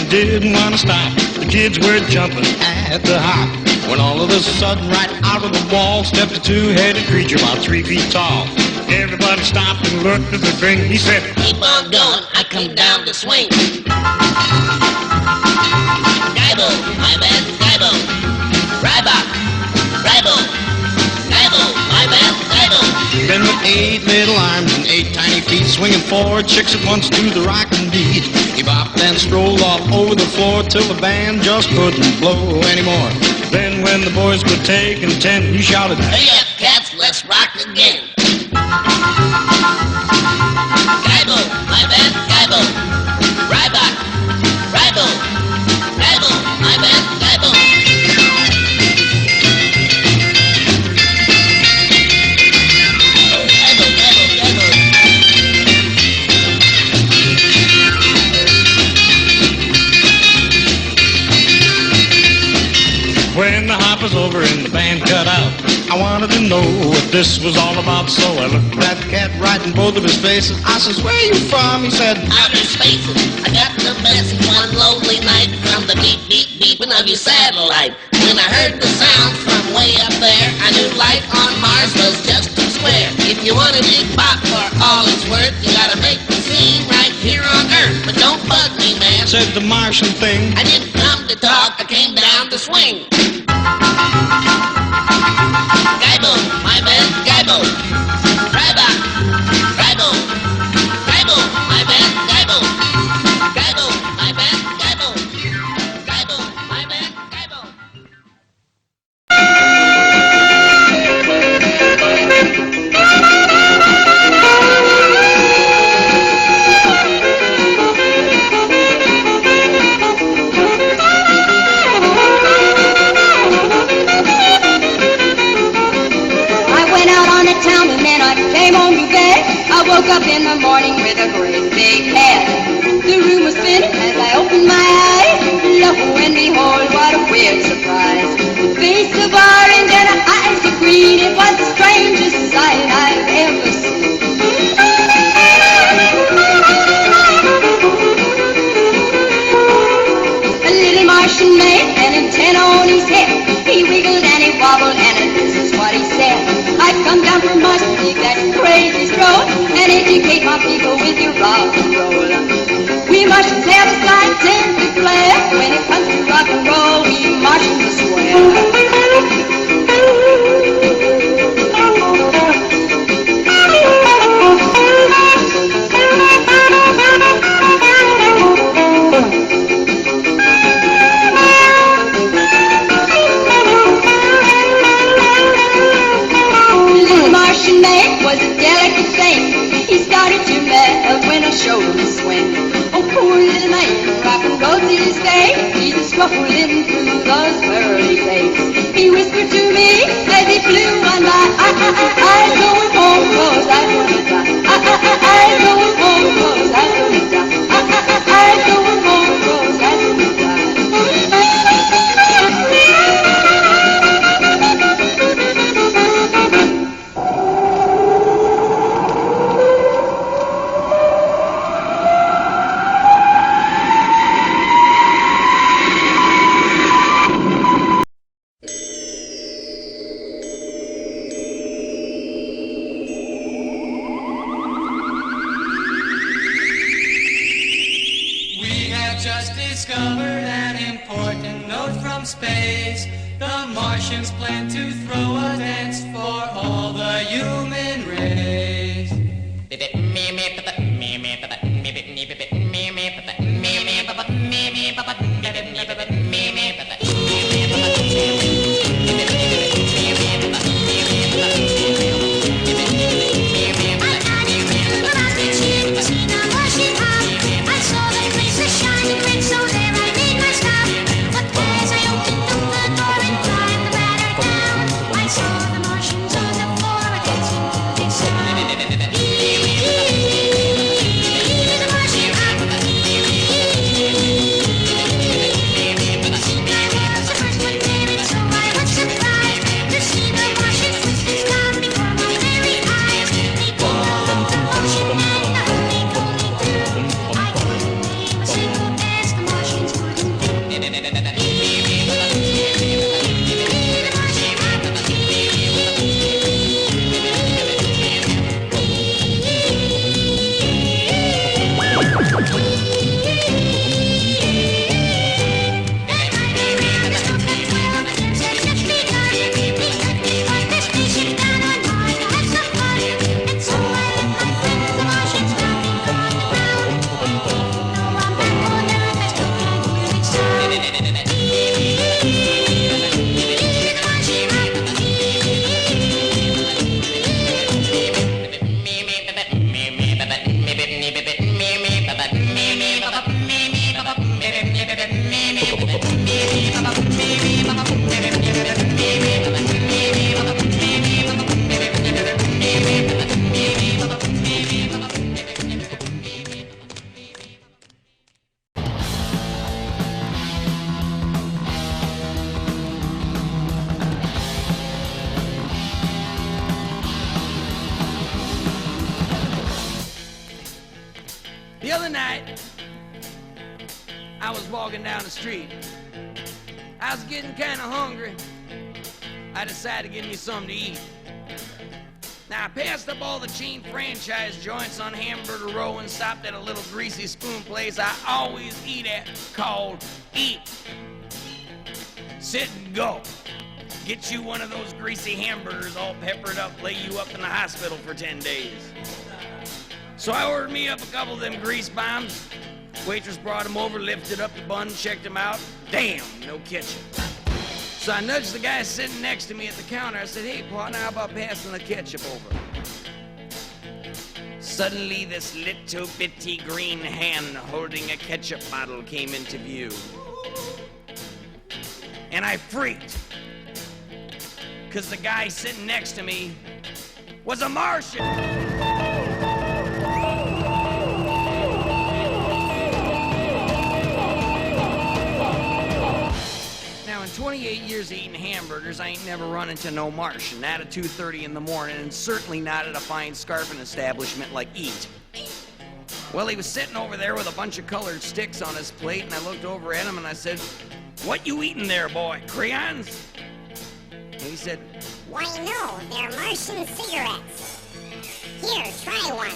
they didn't want to stop. The kids were jumping at the hop. When all of a sudden, right out of the wall, stepped a two-headed creature about 3 feet tall. Everybody stopped and looked at the thing. He said, "Keep on going, I come down to swing." Guybo, my man, Guybo. Ryback, Rybo, Guybo, my man, Guybo. Then with 8 little arms and 8 tiny feet, swinging 4 chicks at once to the rockin' beat, he bopped and strolled off over the floor till the band just couldn't blow anymore. Then when the boys were taking 10, he shouted, "Hey up, cats, let's rock again." Guybo, my man, Guybo. Ryback, Rybo, Guybo, my man, Guybo. Guybo, Guybo, Guybo. When the hop was over and the band cut out, I wanted to know what this was all about, so I looked at the cat right in both of his faces. I says, "Where you from?" He said, "Outer spaces. I got the message one lonely night from the beep, beep, beeping of your satellite. When I heard the sound from way up there, I knew life on Mars was just too square. If you want a big bop for all it's worth, you gotta make the scene right here on Earth. But don't bug me, man," said the Martian thing. "I didn't come to talk, I came down to swing." Guybo, my man, Guybo. Ryback, Rybo, Guybo, my man, Guybo. Guybo, my man, Guybo. Guybo, my man, Guybo. I woke up in the morning with a great big head. The room was spinning as I opened my eyes. Lo and behold, what a weird surprise. A face of orange and eyes of green. It was the strangest sight I've ever seen. A little Martian man, an antenna on his head. He wiggled and he wobbled and this is what he said. "I've come down from Mars to dig that crazy stroll and educate my people with your rock and roll. We Martians have a slight tend to flare. When it comes to rock and roll, we Martians swear." Was a delicate thing. He started to melt when I showed him the swing. Oh, poor little man, rock and roll to this day. He's scuffling through those pearly gates. He whispered to me as he flew on by, "I'm going home 'cause I'm gonna die. I'm going home 'cause I'm gonna die. I'm going home 'cause I'm gonna die." Just discovered an important note from space. The Martians plan to throw a dance for all the human race. other night, I was walking down the street. I was getting kind of hungry. I decided to get me something to eat. Now, I passed up all the chain franchise joints on Hamburger Row and stopped at a little greasy spoon place I always eat at called Eat, Sit, and Go. Get you one of those greasy hamburgers all peppered up, lay you up in the hospital for 10 days. So I ordered me up a couple of them grease bombs. Waitress brought them over, lifted up the bun, checked them out. Damn, no ketchup. So I nudged the guy sitting next to me at the counter. I said, hey, partner, how about passing the ketchup over? Suddenly, this little bitty green hand holding a ketchup bottle came into view. And I freaked, because the guy sitting next to me was a Martian. Now, in 28 years of eating hamburgers, I ain't never run into no Martian, not at 2:30 in the morning, and certainly not at a fine scarfing establishment like Eat. Well, he was sitting over there with a bunch of colored sticks on his plate, and I looked over at him and I said, what you eating there, boy? Crayons? And he said, why no, they're Martian cigarettes. Here, try one.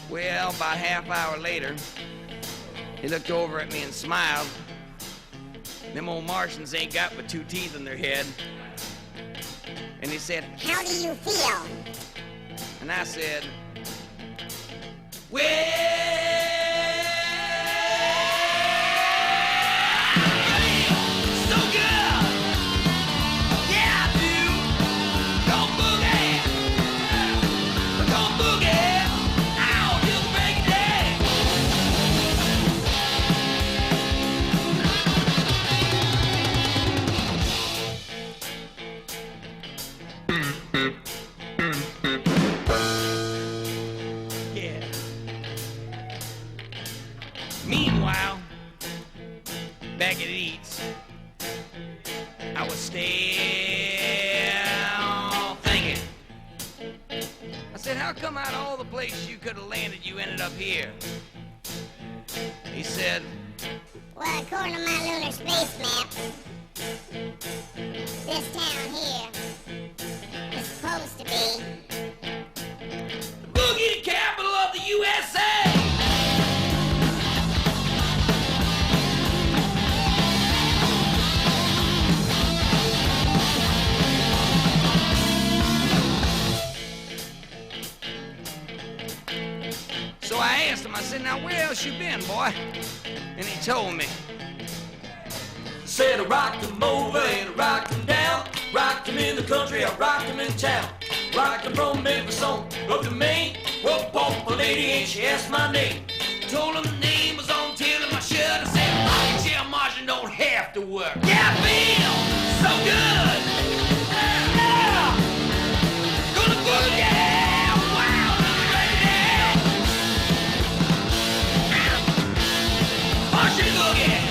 Well, about half hour later, he looked over at me and smiled. Them old Martians ain't got but 2 teeth in their head. And he said, how do you feel? And I said, well, so good. Yeah, I do. Go boogie. Go boogie. Ow, you break it down. Yeah. Meanwhile, back at Eats, I was still thinking. I said, how come out of all the places you could have landed, you ended up here? He said, well, according to my lunar space map, this town here is supposed to be the boogie capital of the USA! So I asked him, I said, now where else you been, boy? And he told me. Said I rocked him over and I rocked him down. Rocked him in the country, I rocked him in town. Rocked him from Memphis on up to Maine. Well, bought a lady and she asked my name. Told him the name was on till of my shirt. I said, rocket chair Martian don't have to work. Yeah, I feel so good. Yeah. Gonna boogie. Wow, break it down. Martian boogie.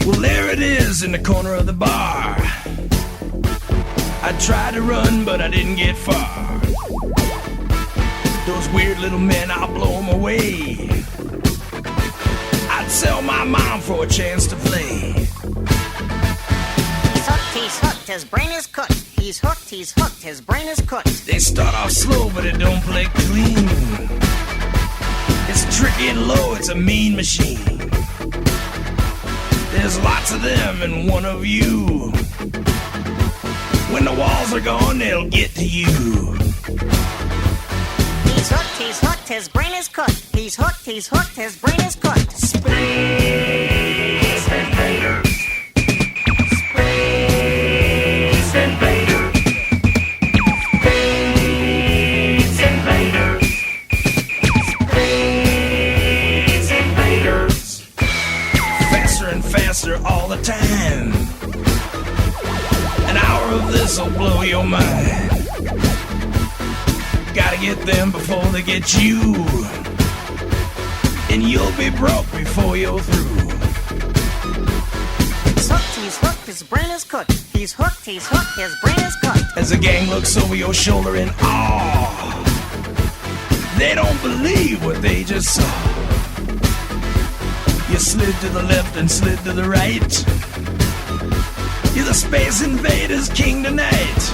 Well, there it is in the corner of the bar. I tried to run, but I didn't get far. Those weird little men, I'll blow them away. I'd sell my mom for a chance to play. He's hooked, his brain is cooked. He's hooked, his brain is cooked. They start off slow, but it don't play clean. It's tricky and low, it's a mean machine. There's lots of them and one of you. When the walls are gone, they'll get to you. He's hooked, his brain is cooked. He's hooked, his brain is cooked. Space Invaders. Space Invaders. Space Invaders. Space Invaders. Faster and faster all the time. An hour of this'll blow your mind. Gotta get them before they get you. And you'll be broke before you're through. He's hooked, his brain is cooked. He's hooked, his brain is cooked. As the gang looks over your shoulder in awe, they don't believe what they just saw. You slid to the left and slid to the right. You're the Space Invaders king tonight.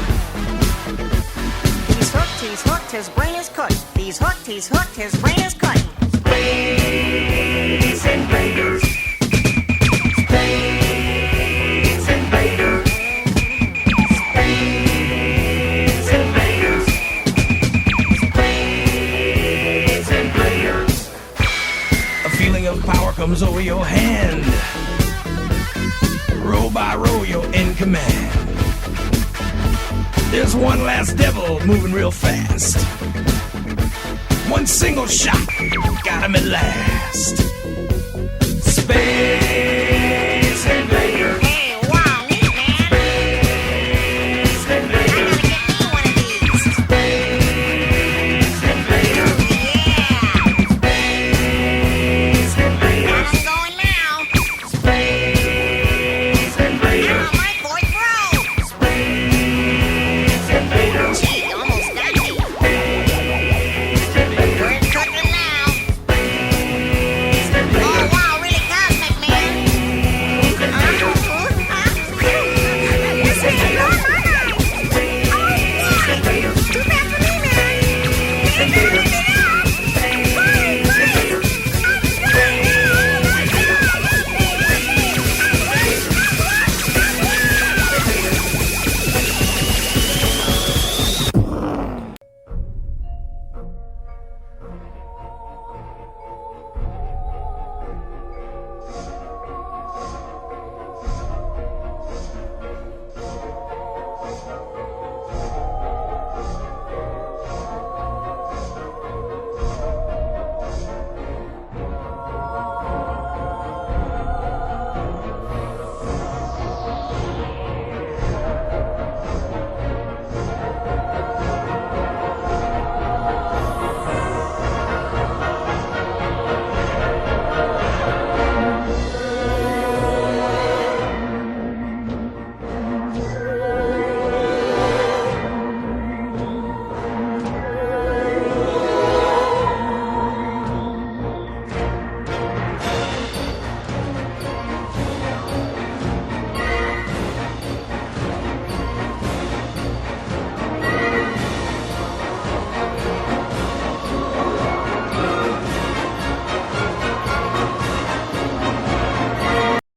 He's hooked, his brain is cooked. He's hooked, his brain is cooked. Space Invaders. Space Invaders. Space Invaders. Space Invaders. A feeling of power comes over your hand. Row by row, you're in command. There's one last devil moving real fast. One single shot got him at last. Space